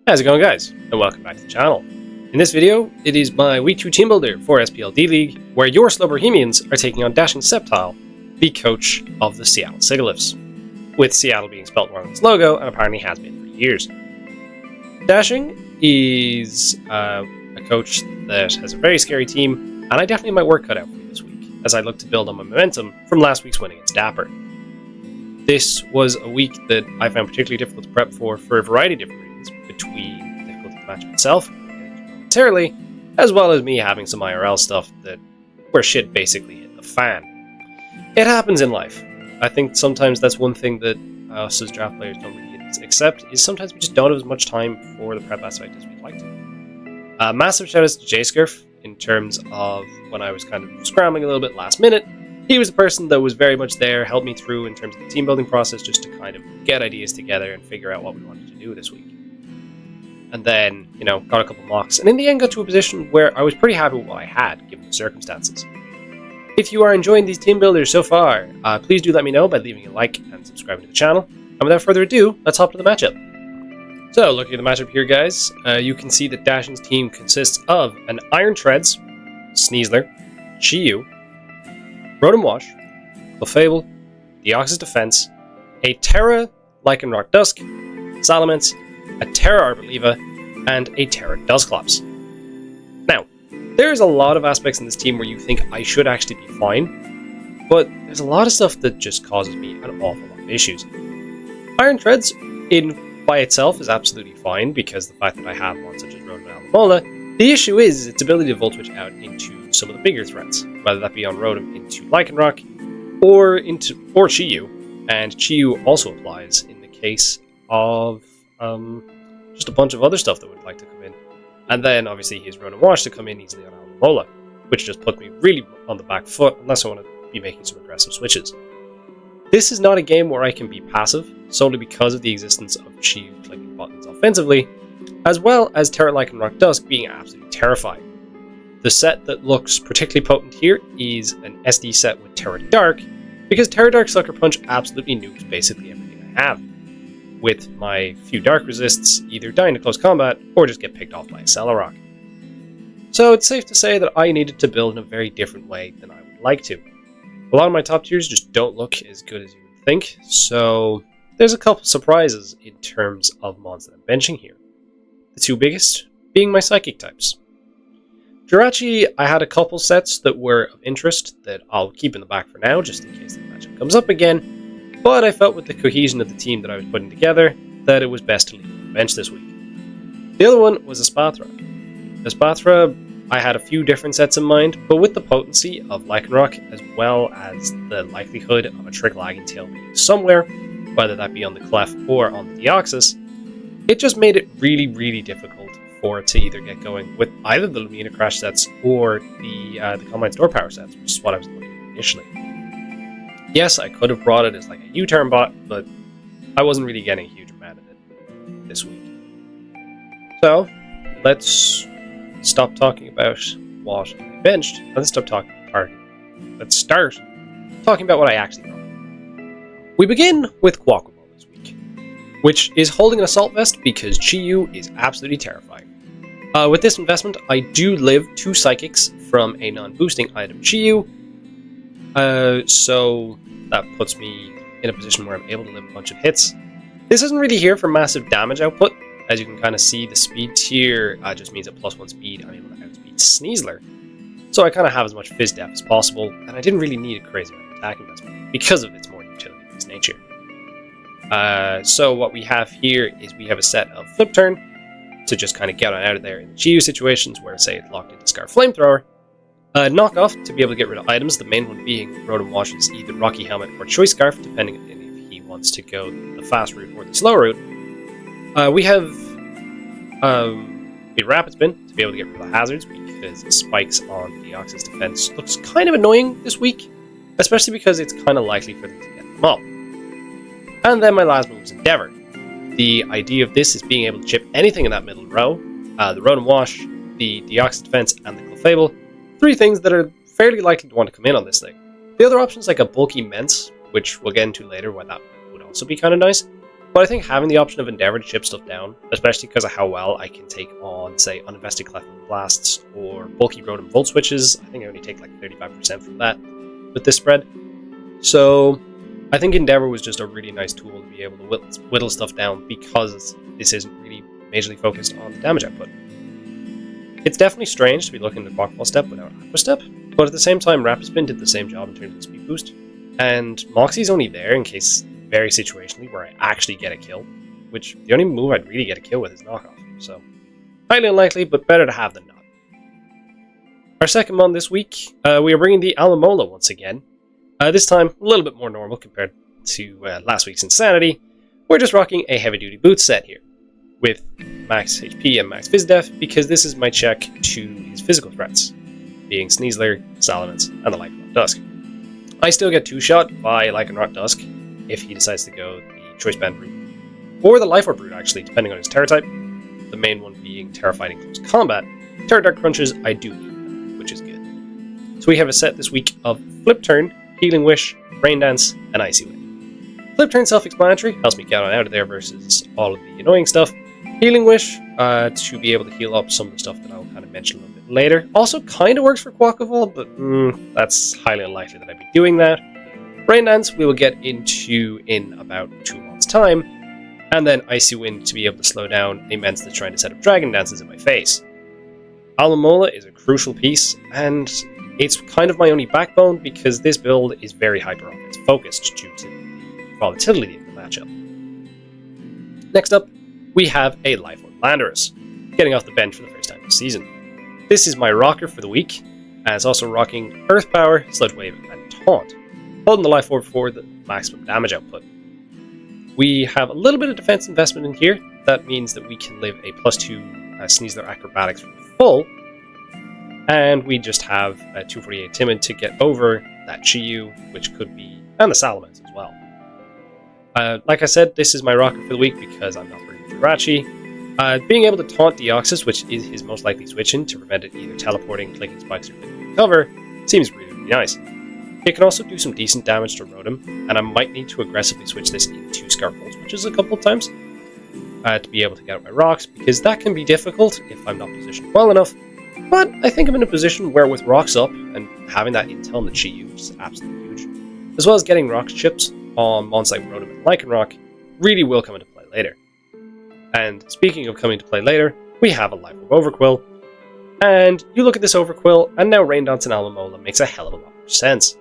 How's it going, guys? And welcome back to the channel. In this video, it is my Week 2 team builder for SPL D-League, where your slow Bohemians are taking on Dashing Sceptile, the coach of the Seattle Sigilyphs, with Seattle being spelt wrong on its logo, and apparently has been for years. Dashing is a coach that has a very scary team, and I definitely have my work cut out for me this week, as I look to build on my momentum from last week's win against Dapper. This was a week that I found particularly difficult to prep for a variety of different reasons, between the difficulty of the match itself, momentarily, as well as me having some IRL stuff where shit basically hit the fan. It happens in life. I think sometimes that's one thing that us as draft players don't really accept, is sometimes we just don't have as much time for the prep aspect as we'd like to. Massive shout outs to J-Scurf in terms of when I was kind of scrambling a little bit last minute. He was the person that was very much there, helped me through in terms of the team building process, just to kind of get ideas together and figure out what we wanted to do this week. And then, got a couple mocks, and in the end got to a position where I was pretty happy with what I had, given the circumstances. If you are enjoying these team builders so far, please do let me know by leaving a like and subscribing to the channel. And without further ado, let's hop to the matchup. So, looking at the matchup here, guys, you can see that Dashing's team consists of an Iron Treads, Sneasler, Chiyu, Rotom Wash, Clefable, Deoxys Defense, a Terra Lycanroc Dusk, Salamence, a Terra Arboliva, and a Terra Dusclops. Now, there's a lot of aspects in this team where you think I should actually be fine, but there's a lot of stuff that just causes me an awful lot of issues. Iron Treads, by itself, is absolutely fine, because the fact that I have one such as Rotom and Alomola. The issue is its ability to Volt Switch out into some of the bigger threats, whether that be on Rotom into Lycanroc, or Chiyu, and Chiyu also applies in the case of just a bunch of other stuff that would like to come in. And then, obviously, he has Rotom Wash to come in easily on Alomola, which just puts me really on the back foot, unless I want to be making some aggressive switches. This is not a game where I can be passive, solely because of the existence of Chiyu clicking buttons offensively, as well as Terra Lycanroc Dusk being absolutely terrifying. The set that looks particularly potent here is an SD set with Terra Dark, because Terra Dark Sucker Punch absolutely nukes basically everything I have, with my few Dark Resists either dying to close combat or just get picked off by a Celorock. So it's safe to say that I needed to build in a very different way than I would like to. A lot of my top tiers just don't look as good as you would think, so there's a couple surprises in terms of mons that I'm benching here. The two biggest being my Psychic types. Jirachi, I had a couple sets that were of interest that I'll keep in the back for now, just in case the matchup comes up again, but I felt with the cohesion of the team that I was putting together that it was best to leave on the bench this week. The other one was Espathra. Espathra, I had a few different sets in mind, but with the potency of Lycanroc, as well as the likelihood of a Trick Lagging Tail being somewhere, whether that be on the Clef or on the Deoxys, it just made it really, really difficult for it to either get going with either the Lumina Crash sets or the Combine Store Power sets, which is what I was looking at initially. Yes, I could have brought it as like a U-turn bot, but I wasn't really getting a huge amount of it this week. So, let's stop talking about what I benched. Let's start talking about what I actually got. We begin with Quaquaval this week, which is holding an Assault Vest because Chiyu is absolutely terrifying. With this investment, I do live 2 Psychics from a non-boosting item Chiyu, so that puts me in a position where I'm able to live a bunch of hits. This isn't really here for massive damage output. As you can kind of see, the speed tier just means at +1 speed I'm able to outspeed Sneasler. So I kind of have as much Fizz Def as possible, and I didn't really need a crazy amount of attack investment because of its more utility-based nature. So what we have here is we have a set of Flip Turn to just kind of get on out of there in the Chiyu situations where, say, it's locked into Scar Flamethrower. Knockoff to be able to get rid of items, the main one being Rotom Wash's either Rocky Helmet or Choice Scarf, depending on if he wants to go the fast route or the slow route. We have a Rapid Spin to be able to get rid of the hazards, because spikes on the Deoxys defense looks kind of annoying this week, especially because it's kind of likely for them to get them up. And then my last move is Endeavor. The idea of this is being able to chip anything in that middle row, the Rotom Wash, the Deoxys defense, and the Clefable. 3 things that are fairly likely to want to come in on this thing. The other options like a bulky Mence, which we'll get into later, why that would also be kind of nice, But I think having the option of Endeavor to chip stuff down, especially because of how well I can take on, say, uninvested Clefable Blasts or bulky Rotom Volt Switches, I think I only take like 35% from that with this spread. So I think Endeavor was just a really nice tool to be able to whittle stuff down because this isn't really majorly focused on the damage output. It's definitely strange to be looking at Rockball Step without Aqua Step, but at the same time, Rapid Spin did the same job in terms of speed boost, and Moxie's only there in case very situationally where I actually get a kill, which the only move I'd really get a kill with is Knockoff, so highly unlikely, but better to have than not. Our second mon this week, we are bringing the Alomola once again. This time, a little bit more normal compared to last week's Insanity. We're just rocking a heavy-duty boots set here, with max HP and max Phys-Def, because this is my check to his physical threats, being Sneasler, Salamence, and the Lycanroc Dusk. I still get 2-shot by Lycanroc Dusk if he decides to go the Choice Band route, or the Life Orb route actually, depending on his Terra type, the main one being Terra Fighting Close Combat. Terra Dark Crunches I do need, which is good. So we have a set this week of Flip Turn, Healing Wish, Rain Dance, and Icy Wind. Flip Turn self-explanatory, helps me get on out of there versus all of the annoying stuff. Healing Wish, to be able to heal up some of the stuff that I'll kind of mention a little bit later. Also kind of works for Quackavolt, but that's highly unlikely that I'd be doing that. Rain Dance we will get into in about 2 months' time, and then Icy Wind to be able to slow down a Mence that's trying to set up Dragon Dances in my face. Alomola is a crucial piece, and it's kind of my only backbone because this build is very hyper-offense focused due to the volatility of the matchup. Next up, we have a Life Orb Landorus, getting off the bench for the first time this season. This is my rocker for the week, and it's also rocking Earth Power, Sludge Wave, and Taunt, holding the Life Orb for the maximum damage output. We have a little bit of defense investment in here. That means that we can live a +2 Sneasler Acrobatics from full, and we just have a 248 Timid to get over that Chi-Yu, which could be, and the Salamence as well. Like I said, this is my rocker for the week because I'm not bringing Jirachi. Being able to taunt Deoxys, which is his most likely switch-in to prevent it either teleporting, clicking spikes, or clicking cover, seems really, really nice. It can also do some decent damage to Rotom, and I might need to aggressively switch this into Scarf Volt Switches a couple of times to be able to get out my rocks, because that can be difficult if I'm not positioned well enough. But I think I'm in a position where with rocks up and having that intel on the Chi-Yu, which is absolutely huge, as well as getting rocks chips on mons like Rotom and Lycanroc, really will come into play later. And speaking of coming to play later, we have a Life Orb Overquill, and you look at this Overquill, and now Rain Dance and Alomola makes a hell of a lot more sense.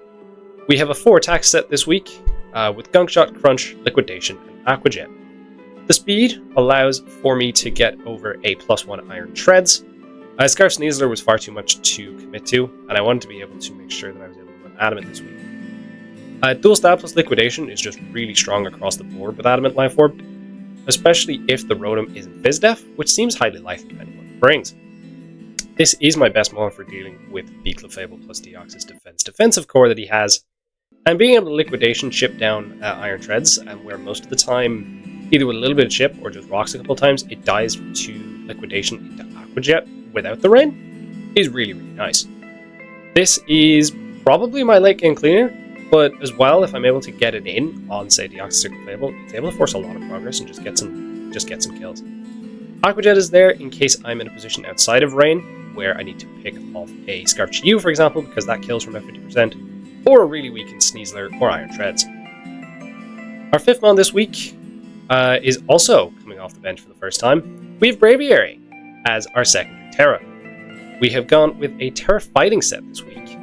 We have a 4 attack set this week, with Gunk Shot, Crunch, Liquidation, and Aqua Jet. The speed allows for me to get over a +1 Iron Treads. Scarf Sneasler was far too much to commit to, and I wanted to be able to make sure that I was able to run Adamant this week. Dual Stab plus Liquidation is just really strong across the board with Adamant Life Orb, especially if the Rotom isn't Phys-Def, which seems highly likely depending on what it brings. This is my best mon for dealing with the Clefable plus Deoxys defensive core that he has, and being able to Liquidation chip down Iron Treads, and where most of the time, either with a little bit of chip or just rocks a couple of times, it dies to Liquidation into Aqua Jet without the rain, is really, really nice. This is probably my late game cleaner, but as well, if I'm able to get it in on, say, Deoxys or Clefable, it's able to force a lot of progress and just get some kills. Aqua Jet is there in case I'm in a position outside of rain, where I need to pick off a Scarf Chi-Yu, for example, because that kills from F50%, or a really weakened Sneasler or Iron Treads. Our 5th mon this week is also coming off the bench for the first time. We have Braviary as our secondary Terra. We have gone with a Terra Fighting set this week,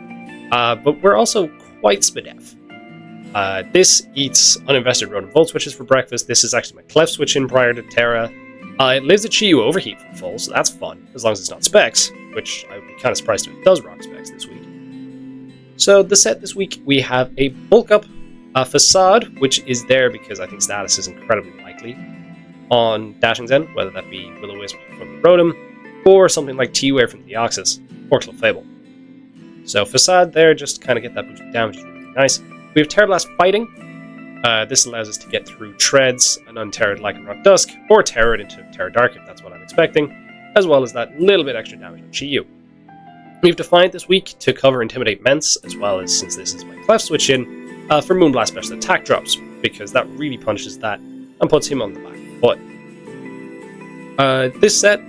but we're also quite SPDF. This eats uninvested Rotom Volt Switches for breakfast. This is actually my Clef switch in prior to Terra. It lives a Chi-Yu Overheat from full, so that's fun, as long as it's not Specs, which I would be kind of surprised if it does rock Specs this week. So the set this week, we have a Bulk Up Facade, which is there because I think status is incredibly likely on Dashing Zen, whether that be Will-O-Wisp from the Rotom, or something like T-Wave from the Deoxys, or Clefable. So Facade there, just to kind of get that boost of damage is really nice. We have Terra Blast Fighting. This allows us to get through Treads and unterrad Lycanroc Dusk, or Terra it into Terra Dark if that's what I'm expecting, as well as that little bit extra damage on Chi-Yu. We've Defiant this week to cover Intimidate Mence, as well as, since this is my Clef switch in, for Moonblast Special Attack drops, because that really punishes that and puts him on the back foot. This set,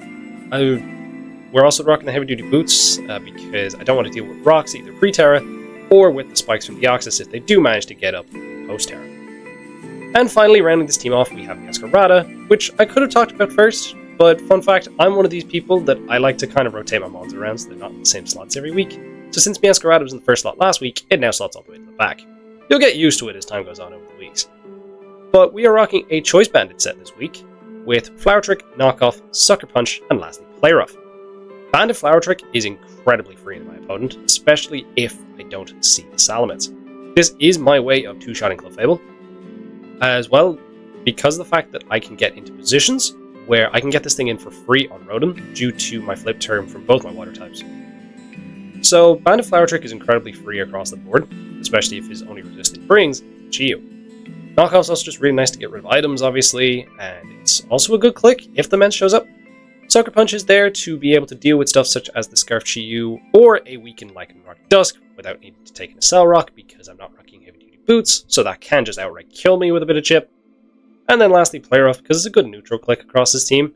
we're also rocking the heavy-duty boots because I don't want to deal with rocks either pre-Terra or with the spikes from Deoxys if they do manage to get up post-Terra. And finally, rounding this team off, we have Masquerada, which I could have talked about first, but fun fact, I'm one of these people that I like to kind of rotate my mons around so they're not in the same slots every week. So since Masquerada was in the first slot last week, it now slots all the way to the back. You'll get used to it as time goes on over the weeks. But we are rocking a Choice Bandit set this week, with Flower Trick, Knockoff, Sucker Punch, and lastly Play Rough. Bandit Flower Trick is incredibly free to my opponent, especially if I don't see the Salamence. This is my way of two-shotting Clefable, as well because of the fact that I can get into positions where I can get this thing in for free on Rotom due to my flip term from both my water types. So Bandit Flower Trick is incredibly free across the board, especially if his only resistant brings Chiyu. Knockoff's also just really nice to get rid of items, obviously, and it's also a good click if the Mence shows up. Sucker Punch is there to be able to deal with stuff such as the Scarf Chiyu or a weakened Lycanroc Dusk without needing to take an Cell Rock because I'm not rocking heavy duty boots, so that can just outright kill me with a bit of chip. And then lastly, Play Rough because it's a good neutral click across this team.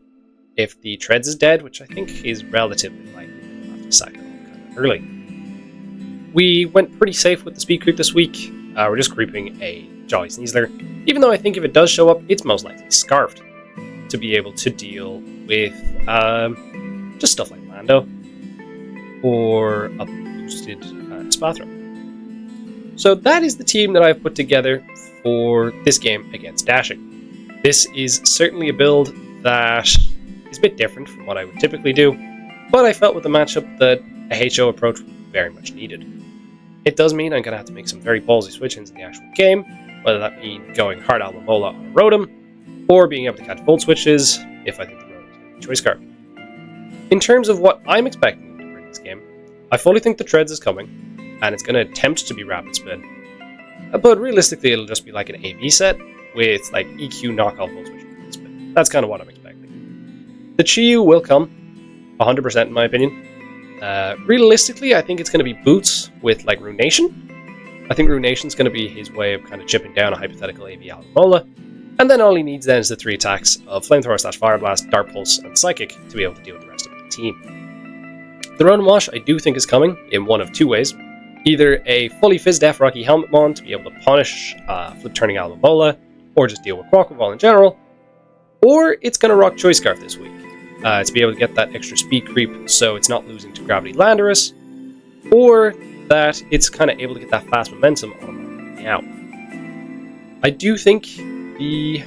If the Treads is dead, which I think is relatively likely, we'll have to sack it off kind of early. We went pretty safe with the speed creep this week. We're just creeping a Jolly Sneasler, even though I think if it does show up, it's most likely Scarfed to be able to deal with just stuff like Lando or a boosted Spathra. So that is the team that I've put together for this game against Dashing. This is certainly a build that is a bit different from what I would typically do, but I felt with the matchup that a HO approach was very much needed. It does mean I'm going to have to make some very ballsy switch-ins in the actual game, whether that means going hard Alomola on a Rotom, or being able to catch Volt Switches if I think the Rotom is going to be Choice Scarf. In terms of what I'm expecting to bring this game, I fully think the Treads is coming, and it's going to attempt to be Rapid Spin. But realistically, it'll just be like an AV set with like EQ knockoff Volt Switch Rapid Spin. That's kind of what I'm expecting. The Chiyu will come, 100% in my opinion. Realistically, I think it's going to be Boots with like Ruination. I think Ruination's going to be his way of kind of chipping down a hypothetical AV Alomola. And then all he needs then is the 3 attacks of Flamethrower / Fire Blast, Dark Pulse, and Psychic to be able to deal with the rest of the team. The Rotom Wash I do think is coming in one of two ways. Either a fully Fizz-Def Rocky Helmet Mon to be able to punish Flip Turning Alomola, or just deal with Quaquaval in general, or it's going to rock Choice Scarf this week to be able to get that extra speed creep so it's not losing to Gravity Landorus, or that it's kind of able to get that fast momentum on Meow. I do think the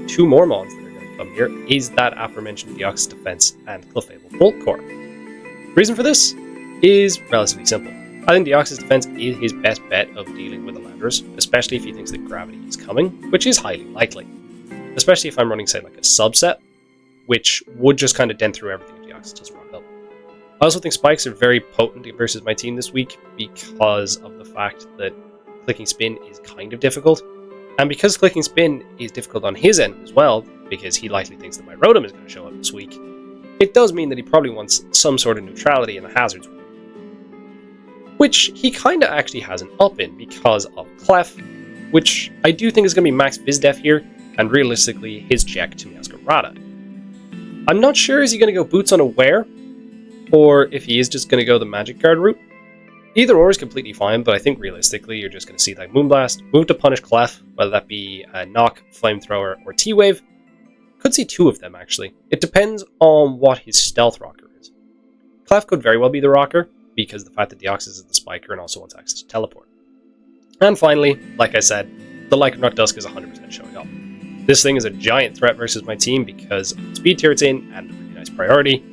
2 more mons that are going to come here is that aforementioned Deoxys Defense and Clefable Bolt Core. The reason for this is relatively simple. I think Deoxys Defense is his best bet of dealing with the Landorus, especially if he thinks that Gravity is coming, which is highly likely. Especially if I'm running, say, like a subset, which would just kind of dent through everything if Deoxys does rock up. I also think Spikes are very potent versus my team this week because of the fact that clicking Spin is kind of difficult. And because clicking Spin is difficult on his end as well, because he likely thinks that my Rotom is going to show up this week, it does mean that he probably wants some sort of neutrality in the hazards, which he kind of actually has an up in because of Clef, which I do think is going to be max Fizz-Def here, and realistically his check to Masquerada. I'm not sure is he going to go Boots Unaware, or if he is just going to go the Magic Guard route. Either or is completely fine, but I think realistically you're just going to see like Moonblast, move to punish Clef, whether that be Knock, Flamethrower, or T-Wave. Could see 2 of them actually. It depends on what his Stealth Rocker is. Clef could very well be the Rocker, because the fact that Deoxys is the Spiker and also wants access to Teleport. And finally, like I said, the Lycanroc Dusk is 100% showing up. This thing is a giant threat versus my team because of the speed tier it's in and a really nice priority.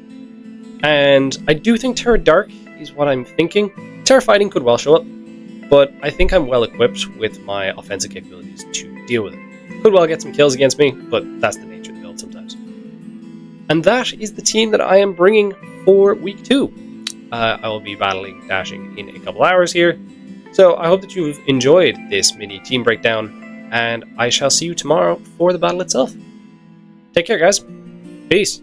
And I do think Terra Dark is what I'm thinking. Terra Fighting could well show up, but I think I'm well equipped with my offensive capabilities to deal with it. Could well get some kills against me, but that's the nature of the build sometimes. And that is the team that I am bringing for week 2. I will be battling Dashing in a couple hours here. So I hope that you've enjoyed this mini team breakdown, and I shall see you tomorrow for the battle itself. Take care, guys. Peace.